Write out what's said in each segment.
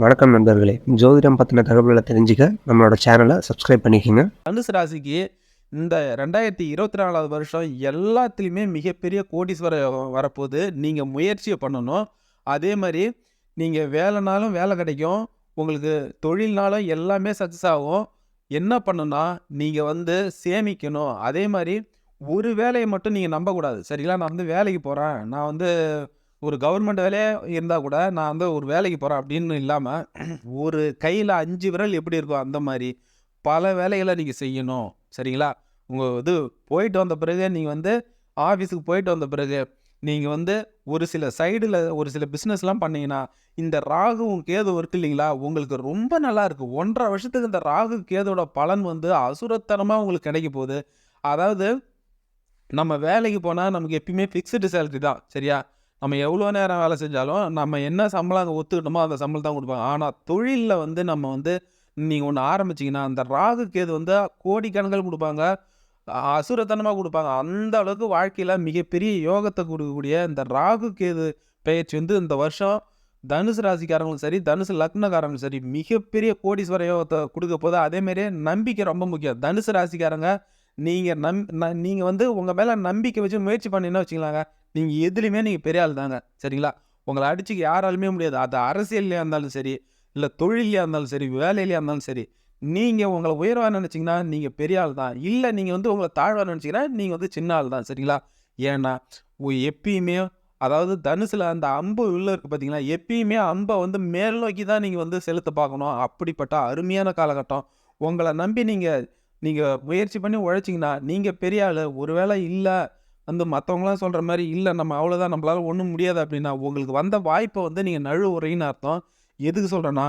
வணக்கம் நண்பர்களே. ஜோதிடம் பத்தின தகவல்கள தெரிஞ்சுக்க நம்மளோட சேனல சப்ஸ்கிரைப் பண்ணிக்கங்க. தனுசு ராசிக்கு இந்த 2024வது வருஷம் எல்லாத்துலேயுமே மிகப்பெரிய கோடீஸ்வர யோகம் வரப்போகுது. நீங்கள் முயற்சியை பண்ணணும். அதே மாதிரி நீங்கள் வேலைனாலும் வேலை கிடைக்கும். உங்களுக்கு தொழில்னாலும் எல்லாமே சக்ஸஸ் ஆகும். என்ன பண்ணணும்னா நீங்கள் சேமிக்கணும். அதே மாதிரி ஒரு வேலையை மட்டும் நீங்கள் நம்பக்கூடாது. சரிங்களா, நான் வேலைக்கு போகிறேன், நான் ஒரு கவர்மெண்ட் வேலையே இருந்தால் கூட நான் ஒரு வேலைக்கு போகிறேன் அப்படின்னு இல்லாமல் ஒரு கையில் 5 விரல் எப்படி இருக்கும் அந்த மாதிரி பல வேலைகளை நீங்கள் செய்யணும். சரிங்களா, உங்கள் போயிட்டு வந்த பிறகு நீங்கள் ஆஃபீஸுக்கு போயிட்டு வந்த பிறகு நீங்கள் ஒரு சில சைடில் ஒரு சில பிஸ்னஸ்லாம் பண்ணீங்கன்னா இந்த ராகுவும் கேது இருக்கு இல்லைங்களா, உங்களுக்கு ரொம்ப நல்லா இருக்குது. 1.5 வருஷத்துக்கு இந்த ராகு கேதோட பலன் அசுரத்தனமாக உங்களுக்கு கிடைக்க போகுது. அதாவது நம்ம வேலைக்கு போனால் நமக்கு எப்பயுமே ஃபிக்ஸ்டு சேலரி தான். சரியா, நம்ம எவ்வளோ நேரம் வேலை செஞ்சாலும் நம்ம என்ன சம்பளம் அங்கே ஒத்துக்கிட்டோமோ அந்த சம்பளம் தான் கொடுப்பாங்க. ஆனால் தொழிலில் நம்ம நீங்கள் ஒன்று ஆரம்பிச்சிங்கன்னா அந்த ராகு கேது கோடிக்கணக்கில் கொடுப்பாங்க, அசுரத்தனமாக கொடுப்பாங்க. அந்த அளவுக்கு வாழ்க்கையில் மிகப்பெரிய யோகத்தை கொடுக்கக்கூடிய இந்த ராகு கேது பயிற்சி இந்த வருஷம் தனுசு ராசிக்காரங்களும் சரி, தனுசு லக்னக்காரங்களும் சரி மிகப்பெரிய கோடீஸ்வர யோகத்தை கொடுக்க போது. அதேமாரி நம்பிக்கை ரொம்ப முக்கியம். தனுசு ராசிக்காரங்க நீங்கள் நீங்கள் உங்கள் மேலே நம்பிக்கை வச்சு முயற்சி பண்ணினா வச்சுக்கலாங்க, நீங்கள் எதுலேயுமே நீங்கள் பெரிய ஆள் தாங்க. சரிங்களா, உங்களை அடிச்சுக்க யாராலுமே முடியாது. அது அரசியல்லையாக இருந்தாலும் சரி, இல்லை தொழிலையாக இருந்தாலும் சரி, வேலையிலையாக இருந்தாலும் சரி, நீங்கள் உங்களை உயர்வாக நினச்சிங்கன்னா நீங்கள் பெரிய ஆள் தான். இல்லை நீங்கள் உங்களை தாழ்வாக நினச்சிங்கன்னா நீங்கள் சின்ன ஆள் தான். சரிங்களா, ஏன்னா எப்பயுமே அதாவது தனுசில் அந்த அம்பு உள்ள இருக்குது பார்த்தீங்களா, எப்பயுமே அம்பை மேல் நோக்கி தான் நீங்கள் செலுத்த பார்க்கணும். அப்படிப்பட்ட அருமையான காலகட்டம். உங்களை நம்பி நீங்கள் முயற்சி பண்ணி உழைச்சிங்கன்னா நீங்கள் பெரிய ஆள். ஒருவேளை இல்லை மற்றவங்களாம் சொல்கிற மாதிரி இல்லை நம்ம அவ்வளோதான் நம்மளால் ஒன்றும் முடியாது அப்படின்னா உங்களுக்கு வந்த வாய்ப்பை நீங்கள் நழுவுறீங்கன்னு அர்த்தம். எதுக்கு சொல்கிறேன்னா,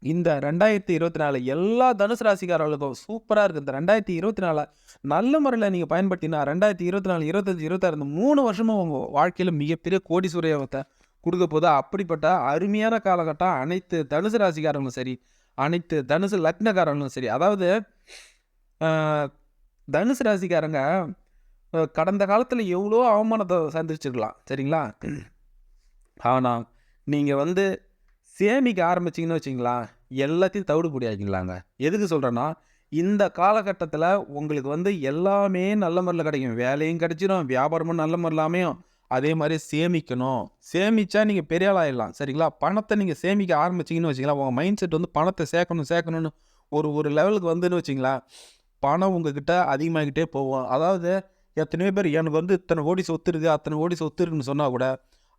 இந்த 2024 எல்லா தனுசு ராசிக்காரர்களுக்கும் சூப்பராக இருக்குது. இந்த 2024 நல்ல முறையில் நீங்கள் பயன்படுத்தினா 2024, 25, 26 இந்த 3 வருஷமும் உங்கள் வாழ்க்கையில் மிகப்பெரிய கோடீஸ்வர யோகத்தை கொடுக்க போது. அப்படிப்பட்ட அருமையான காலகட்டம் அனைத்து தனுசு ராசிக்காரங்களும் சரி, அனைத்து தனுசு லக்னக்காரங்களும் சரி. அதாவது தனுசு ராசிக்காரங்க கடந்த காலத்தில் எவ்வளோ அவமானத்தை சந்திச்சிருக்கலாம். சரிங்களா, ஆனால் நீங்கள் சேமிக்க ஆரம்பிச்சிங்கன்னு வச்சிங்களா எல்லாத்தையும் தவிடுபொடி ஆக்கிங்களாங்க. எதுக்கு சொல்கிறேன்னா, இந்த காலகட்டத்தில் உங்களுக்கு எல்லாமே நல்ல முறையில் கிடைக்கும். வேலையும் கிடைச்சிடும், வியாபாரமும் நல்ல முறையில் அமையும். அதே மாதிரி சேமிக்கணும். சேமித்தா நீங்கள் பெரிய ஆள் ஆகிடலாம். சரிங்களா, பணத்தை நீங்கள் சேமிக்க ஆரம்பிச்சிங்கன்னு வச்சிங்களா, உங்கள் மைண்ட் செட் பணத்தை சேர்க்கணும்னு ஒரு லெவலுக்கு வச்சுங்களா, பணம் உங்ககிட்ட அதிகமாகிட்டே போகும். அதாவது எத்தனையோ பேர் எனக்கு இத்தனை கோடி சொத்து இருக்குது, அத்தனை கோடி சொத்து இருக்குன்னு சொன்னால் கூட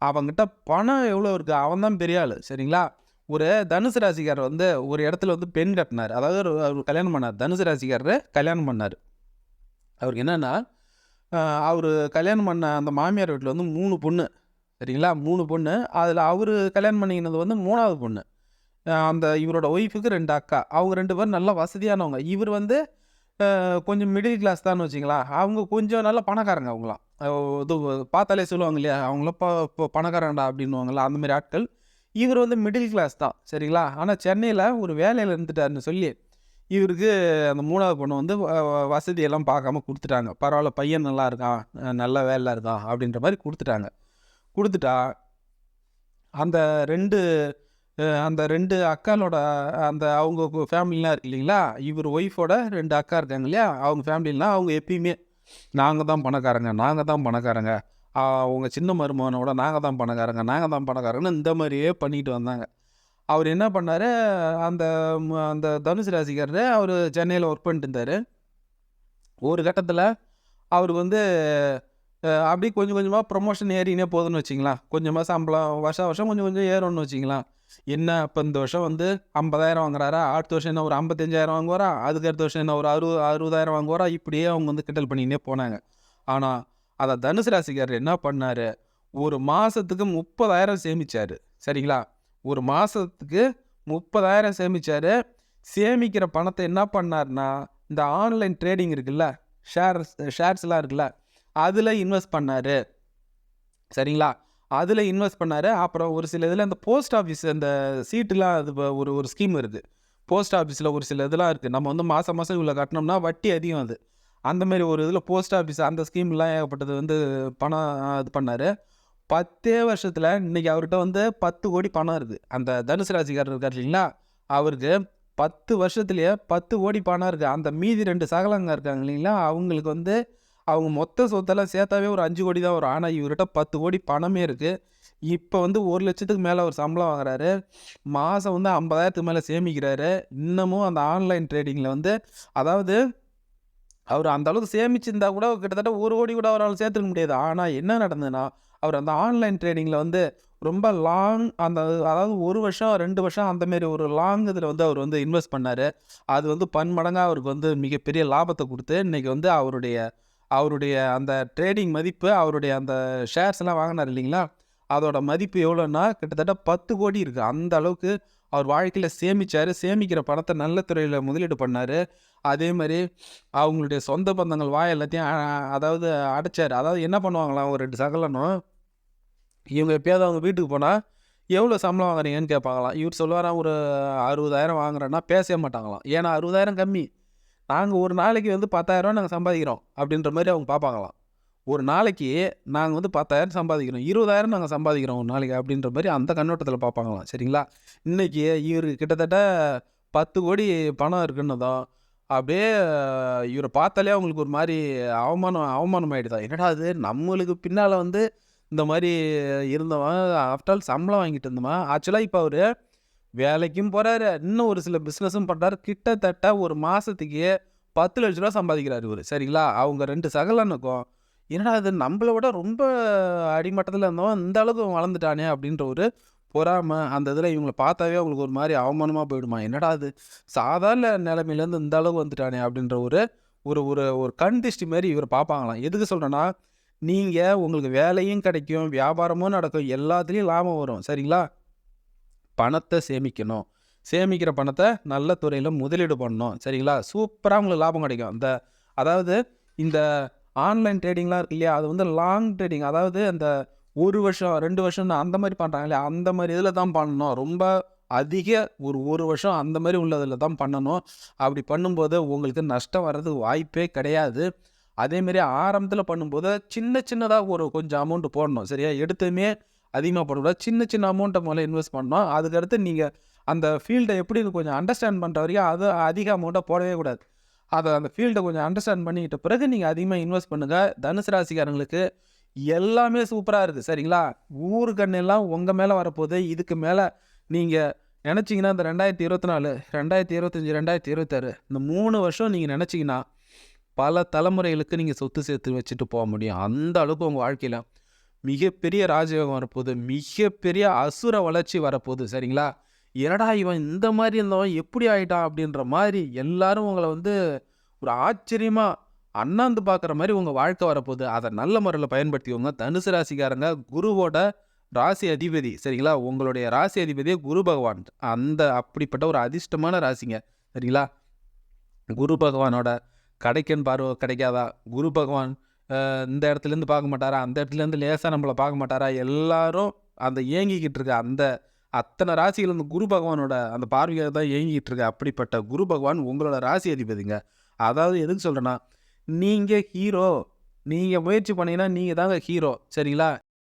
அவங்ககிட்ட பணம் எவ்வளோ இருக்குது அவன் தான் பெரிய ஆள். சரிங்களா, ஒரு தனுசு ராசிக்காரர் ஒரு இடத்துல பெண் கட்டினார். அதாவது அவர் கல்யாணம் பண்ணார். தனுசு ராசிக்காரர் கல்யாணம் பண்ணார். அவருக்கு என்னென்னா, அவர் கல்யாணம் பண்ண அந்த மாமியார் வீட்டில் 3 பொண்ணு. சரிங்களா, 3 பொண்ணு. அதில் அவர் கல்யாணம் பண்ணிக்கினது 3வது பொண்ணு. அந்த இவரோட ஒய்ஃபுக்கு 2 அக்கா. அவங்க 2 பேரும் நல்லா வசதியானவங்க. இவர் கொஞ்சம் மிடில் கிளாஸ் தான் வச்சிங்களா, அவங்க கொஞ்சம் நல்ல பணக்காரங்க. அவங்களாம் இது பார்த்தாலே சொல்லுவாங்க இல்லையா, அவங்களாம் பணக்காரங்கடா அப்படின்வாங்களா, அந்தமாரி ஆட்கள். இவர் மிடில் கிளாஸ் தான். சரிங்களா, ஆனால் சென்னையில் ஒரு வேலையில் இருந்துட்டாருன்னு சொல்லி இவருக்கு அந்த 3வது பொண்ணு வசதியெல்லாம் பார்க்காம கொடுத்துட்டாங்க. பரவாயில்ல, பையன் நல்லா இருக்கான், நல்ல வேலை இருக்கான் அப்படின்ற மாதிரி கொடுத்துட்டா அந்த 2 அக்காலோட அவங்க ஃபேமிலிலாம் இருக்கு இல்லைங்களா, இவர் ஒய்ஃபோட 2 அக்கா இருக்காங்க இல்லையா, அவங்க ஃபேமிலிலாம் அவங்க எப்பயுமே நாங்கள் தான் பணக்காரங்க, அவங்க சின்ன மருமகனோட நாங்கள் தான் பணக்காரங்கன்னு இந்த மாதிரியே பண்ணிட்டு வந்தாங்க. அவர் என்ன பண்ணார், அந்த அந்த தனுசு ராசிக்காரர் அவர் சென்னையில் ஒர்க் பண்ணிட்டு இருந்தார். ஒரு கட்டத்தில் அவருக்கு அப்படியே கொஞ்சம் கொஞ்சமாக ப்ரொமோஷன் ஏறினே போகுதுன்னு வச்சிங்களா, கொஞ்சமாக சம்பளம் வருஷம் கொஞ்சம் ஏறும்னு வச்சிங்களா. என்ன இப்போ இந்த வருஷம் 50,000 வாங்குறாரா, அடுத்த வருஷம் என்ன ஒரு 55,000 வாங்குவாரா, அதுக்கு அடுத்த வருஷம் என்ன ஒரு 60,000 வாங்குவாரா, இப்படியே அவங்க கிண்டல் பண்ணினே போனாங்க. ஆனால் அதை தனுசு ராசிக்காரர் என்ன பண்ணார், ஒரு மாதத்துக்கு 30,000 சேமித்தார். சரிங்களா, ஒரு மாதத்துக்கு 30,000 சேமித்தார். சேமிக்கிற பணத்தை என்ன பண்ணார்னா, இந்த ஆன்லைன் ட்ரேடிங் இருக்குல்ல, ஷேர்ஸ்லாம் இருக்குல்ல, அதில் இன்வெஸ்ட் பண்ணார். சரிங்களா, அதில் இன்வெஸ்ட் பண்ணார். அப்புறம் ஒரு சில இதில் இந்த போஸ்ட் ஆஃபீஸ் அந்த சீட்டுலாம் அது ஒரு ஸ்கீம் இருக்குது. போஸ்ட் ஆஃபீஸில் ஒரு சில இதெல்லாம் இருக்குது. நம்ம மாதம் இவ்வளோ கட்டினோம்னா வட்டி அதிகம். அது அந்தமாரி ஒரு இதில் போஸ்ட் ஆஃபீஸ் அந்த ஸ்கீம்லாம் ஏகப்பட்டது பணம் இது பண்ணார். 10 வருஷத்துல இன்னைக்கு அவர்கிட்ட வந்து 10 கோடி பணம் இருக்கு. அந்த தனுசு ராசிக்காரர் இருக்கார் இல்லைங்களா? அவருக்கு 10 வருஷத்திலேயே 10 கோடி பணம் இருக்கு. அந்த மீதி 2 சகலங்க இருக்காங்க இல்லைங்களா? அவங்களுக்கு வந்து அவங்க மொத்த சொத்தெல்லாம் சேர்த்தாவே ஒரு 5 கோடி தான் வரும். ஆனா இவர்கிட்ட 10 கோடி பணமே இருக்கு. இப்ப வந்து 1,00,000க்கு மேல அவர் சம்பளம் வாங்குறாரு. மாசம் வந்து 50,000த்துக்கு மேல சேமிக்கிறாரு. இன்னமும் அந்த ஆன்லைன் ட்ரேடிங்ல வந்து அதாவது அவரு அந்த அளவுக்கு சேமிச்சிருந்தா கூட கிட்டத்தட்ட 1 கோடி கூட அவரால சேர்த்துக்க முடியாது. ஆனா என்ன நடந்ததுன்னா, அவர் அந்த ஆன்லைன் ட்ரேடிங்ல வந்து ரொம்ப லாங் அந்த அதாவது 1 வருஷம், 2 வருஷம் அந்த மாரி ஒரு லாங் இதுல வந்து அவர் வந்து இன்வெஸ்ட் பண்ணாரு. அது வந்து பன்மடங்கா அவருக்கு வந்து மிகப்பெரிய லாபத்த குடுத்து, இன்னைக்கு வந்து அவருடைய அவருடைய அந்த ட்ரேடிங் மதிப்பு, அவருடைய அந்த ஷேர்ஸ்லாம் வாங்குனாரு இல்லைங்களா? அதோட மதிப்பு எவ்வளோன்னா, கிட்டத்தட்ட 10 கோடி இருக்கு. அந்த அளவுக்கு அவர் வாழ்க்கையில சேமிச்சாரு. சேமிக்கிற பணத்த நல்ல துறையில முதலீடு பண்ணாரு. அதே மாரி அவங்களுடைய சொந்த பந்தங்கள் வாய் எல்லாத்தையும் அதாவது அடைச்சாரு. அதாவது என்ன பண்ணுவாங்களாம் ஒரு 2 சகலனும், இவங்க எப்பயாவது அவங்க வீட்டுக்கு போனா, "எவ்வளோ சம்பளம் வாங்குறீங்கன்னு?" கேட்பாங்களாம். இவரு சொல்லுவாராம், "ஒரு 60,000 வாங்குறேன்னா" பேசவே மாட்டாங்களாம். ஏன்னா 60,000 கம்மி. நாங்க ஒரு நாளைக்கு வந்து 10,000 நாங்க சம்பாதிக்கிறோம். அப்படின்ற மாரி அவங்க பார்ப்பாங்களாம். ஒரு நாளைக்கு நாங்க வந்து 10,000 சம்பாதிக்கிறோம். 20,000 நாங்க சம்பாதிக்கிறோம் ஒரு நாளைக்கு அப்படின்ற மாரி அந்த கண்ணோட்டத்தில பார்ப்பாங்களாம். சரிங்களா? இன்னைக்கு இவருக்கு கிட்டத்தட்ட 10 கோடி பணம் இருக்குன்னதும், அப்படியே இவர பார்த்தாலே அவங்களுக்கு ஒரு மாரி அவமானம் அவமானம் ஆயிடுதாம். என்னடா இது நம்மளுக்கு பின்னால வந்து இந்த மாரி இருந்தவன் ஆஃப்டர் ஆல் சம்பளம் வாங்கிட்டு இருந்தவன், ஆக்சுவலா இப்ப அவரு வேலைக்கும் போறாரு. இன்னும் ஒரு சில பிசினஸும் பண்றாரு. கிட்டத்தட்ட ஒரு மாசத்துக்கு ரூ. 10,00,000 சம்பாதிக்கிறாரு இவரு. சரிங்களா? அவங்க 2 சகலனுக்கும், என்னடா இது நம்மள விட ரொம்ப அடிமட்டத்தில இருந்தவன் இந்த அளவுக்கு வளர்ந்துட்டானே அப்படின்ற ஒரு பொறாம, அந்த இதில இவங்கள பார்த்தாவே அவங்களுக்கு ஒரு மாரி அவமானமா போயிடுமா. என்னடா இது சாதாரண நிலைமையிலேருந்து இந்த அளவுக்கு வந்துட்டானே அப்படின்ற ஒரு ஒரு ஒரு ஒரு கண் திஷ்டி மாரி இவர பார்ப்பாங்களாம். எதுக்கு சொல்றேன்னா, நீங்க உங்களுக்கு வேலையும் கிடைக்கும், வியாபாரமும் நடக்கும், எல்லாத்துலயும் லாபம் வரும். சரிங்களா? பணத்த சேமிக்கணும். சேமிக்கிற பணத்த நல்ல துறையில முதலீடு பண்ணணும். சரிங்களா? சூப்பரா உங்களுக்கு லாபம் கிடைக்கும். அதாவது இந்த ஆன்லைன் ட்ரேடிங்லாம் இருக்கு இல்லையா? அது வந்து லாங் ட்ரேடிங். அதாவது அந்த 1 வருஷம், 2 வருஷம்னு அந்த மாரி பண்றாங்க இல்லையா? அந்த மாரி இதில தான் பண்ணணும். ரொம்ப அதிக ஒரு 1 வருஷம் அந்த மாரி உள்ளதில தான் பண்ணணும். அப்படி பண்ணும்போது உங்களுக்கு நஷ்டம் வர்றதுக்கு வாய்ப்பே கிடையாது. அதேமாரி ஆரம்பத்தில பண்ணும்போது சின்ன சின்னதா ஒரு கொஞ்சம் அமௌண்ட் போடணும். சரியா? எடுத்ததுமே அதிகமா போடக்கூடாது. சின்ன சின்ன அமௌண்ட்ட முதல்ல இன்வெஸ்ட் பண்ணணும். அதுக்கடுத்து நீங்க அந்த ஃபீல்ட எப்படின்னு கொஞ்சம் அண்டர்ஸ்டாண்ட் பண்ற வரைக்கும் அது அதிக அமௌண்ட்ட போடவே கூடாது. அந்த ஃபீல்ட கொஞ்சம் அண்டர்ஸ்டாண்ட் பண்ணிக்கிட்ட பிறகு நீங்க அதிகமா இன்வெஸ்ட் பண்ணுங்க. தனுசு ராசிக்காரங்களுக்கு எல்லாமே சூப்பரா இருக்கு. சரிங்களா? ஊரு கண்ணெல்லாம் உங்க மேல வரப்போது. இதுக்கு மேல நீங்க நெனச்சீங்கன்னா, இந்த 2024, 2025, 2026 இந்த 3 வருஷம் நீங்க நெனச்சீங்கன்னா, பல தலைமுறைகளுக்கு நீங்க சொத்து சேர்த்து வச்சுட்டு போ முடியும். அந்த அளவுக்கு உங்க வாழ்க்கையில மிகப்பெரிய ராஜயோகம் வரப்போது. மிகப்பெரிய அசுர வளர்ச்சி வரப்போது. சரிங்களா? என்னடா இவன் இந்த மாரி இருந்தவன் எப்படி ஆயிட்டான்? அப்படின்ற மாரி எல்லாரும் உங்கள வந்து ஒரு ஆச்சரியமா அண்ணாந்து பார்க்குற மாரி உங்க வாழ்க்கை வரப்போது. அத நல்ல முறையில பயன்படுத்திக்கோங்க. தனுசு ராசிக்காரங்க குருவோட ராசி அதிபதி. சரிங்களா? உங்களுடைய ராசி அதிபதியே குரு பகவான். அந்த அப்படிப்பட்ட ஒரு அதிர்ஷ்டமான ராசிங்க. சரிங்களா? குரு பகவானோட கடைக்கன் பார்வை கிடைக்காதா? குரு பகவான் இந்த இடத்துலேருந்து பார்க்க மாட்டாரா? அந்த இடத்துலேருந்து லேசா நம்மள பார்க்க மாட்டாரா? எல்லாரும் அந்த ஏங்கிக்கிட்டு இருக்க அந்த அத்தனை ராசிகள் அந்த குரு பகவானோட அந்த பார்வையாக தான் ஏங்கிட்டு இருக்கு. அப்படிப்பட்ட குரு பகவான் உங்களோட ராசி அதிபதிங்க. அதாவது எதுக்கு சொல்றேன்னா, நீங்க ஹீரோ. நீங்க முயற்சி பண்ணீங்கன்னா, நீங்க தாங்க ஹீரோ. சரிங்களா?